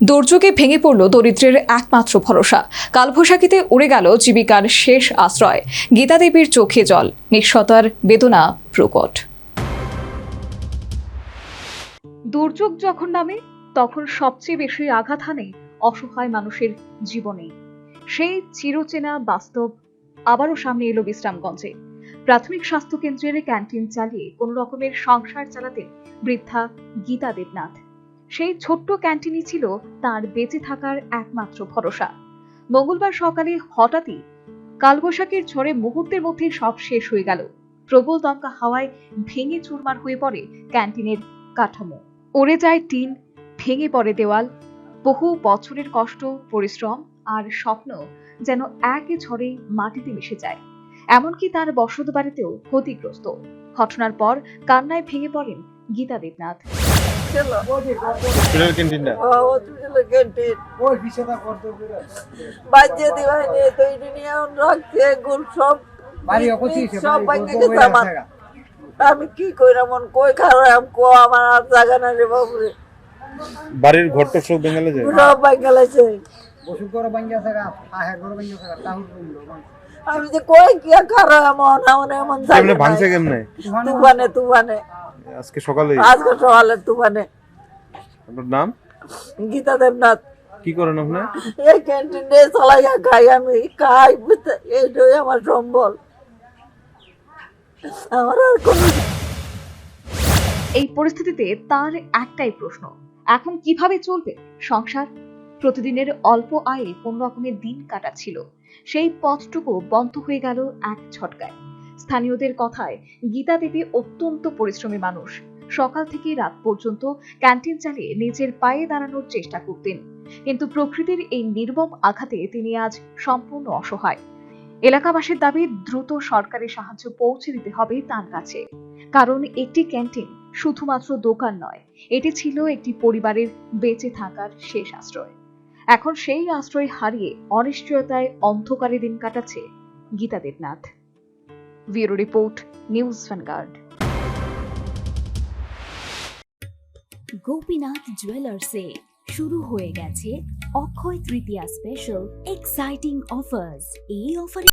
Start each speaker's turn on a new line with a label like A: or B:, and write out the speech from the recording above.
A: দুর্যোগে ভেঙে পড়ল দরিদ্রের একমাত্র ভরসা। কালবৈশাখীতে উড়ে গেল জীবিকার শেষ আশ্রয়। গীতা দেবীর চোখে জল, নিঃসতার বেদনা প্রকট। দুর্যোগ যখন নামে তখন সবচেয়ে বেশি আঘাত হানে অসহায় মানুষের জীবনে। সেই চিরচেনা বাস্তব আবারও সামনে এলো বিশ্রামগঞ্জে। প্রাথমিক স্বাস্থ্য কেন্দ্রের ক্যান্টিন চালিয়ে কোনো রকমের সংসার চালাতেন বৃদ্ধা গীতা দেবনাথ। সেই ছোট্ট ক্যান্টিনই ছিল তার বেঁচে থাকার একমাত্র ভরসা। মঙ্গলবার সকালে হঠাৎই কালবৈশাখীর ঝড়ে মুহূর্তের মধ্যে সব শেষ হয়ে গেল। প্রবল দমকা হাওয়ায় ভেঙে চুরমার হয়ে পড়ে ক্যান্টিনের কাঠামো, উড়ে যায় টিন, ভেঙে পড়ে দেওয়াল। বহু বছরের কষ্ট, পরিশ্রম আর স্বপ্ন যেন একই ঝড়ে মাটিতে মিশে যায়। এমনকি তার বসত বাড়িতেও ক্ষতিগ্রস্ত। ঘটনার পর কান্নায় ভেঙে পড়েন গীতা দেবনাথ।
B: আমি কি কইরাম কই খারাপ কো আমার আর জায়গা না রে বাবুরে।
C: বাড়ির ঘর তো সব বেঙ্গলে যায়,
B: সব বেঙ্গলেছে। আমি যে কই কি খারাপ এমন এমন এমন
C: কেমনে ভাঙছে কেমনে?
B: তুফানে
C: আজকে সকালে
B: তুফানে।
C: আপনার নাম?
B: গীতা দেবনাথ।
C: কি করেন আপনি?
B: এই ক্যান্টিনে চালাইয়া খাই, আমি খাই, এইটাই আমার সম্বল। আমার আর কোনো
A: এই পরিস্থিতিতে তার একটাই প্রশ্ন, এখন কিভাবে চলবে সংসার? প্রতিদিনের অল্প আয়ে কোন রকমের দিন কাটাচ্ছিল, সেই পথটুকু বন্ধ হয়ে গেল এক ঝটকায়। স্থানীয়দের কথায় গীতা দেবী অত্যন্ত পরিশ্রমী মানুষ। সকাল থেকে রাত পর্যন্ত ক্যান্টিন চালিয়ে নিজের পায়ে দাঁড়ানোর চেষ্টা করতেন, কিন্তু প্রকৃতির এই নির্মম আঘাতে তিনি আজ সম্পূর্ণ অসহায়। এলাকাবাসীর দাবি দ্রুত সরকারি সাহায্য পৌঁছে দিতে হবে তার কাছে, কারণ একটি ক্যান্টিন শুধুমাত্র দোকান নয়, এটি ছিল একটি পরিবারের বেঁচে থাকার শেষ আশ্রয়। এখন সেই আশ্রয় হারিয়ে অনিশ্চয়তায় অন্ধকারে দিন কাটাচ্ছে Gita Debnath. Bureau report, news Vanguard.
D: Gopinath জুয়েলার্সে শুরু হয়ে গেছে Akshaya Tritiya special exciting offers. এই অফারে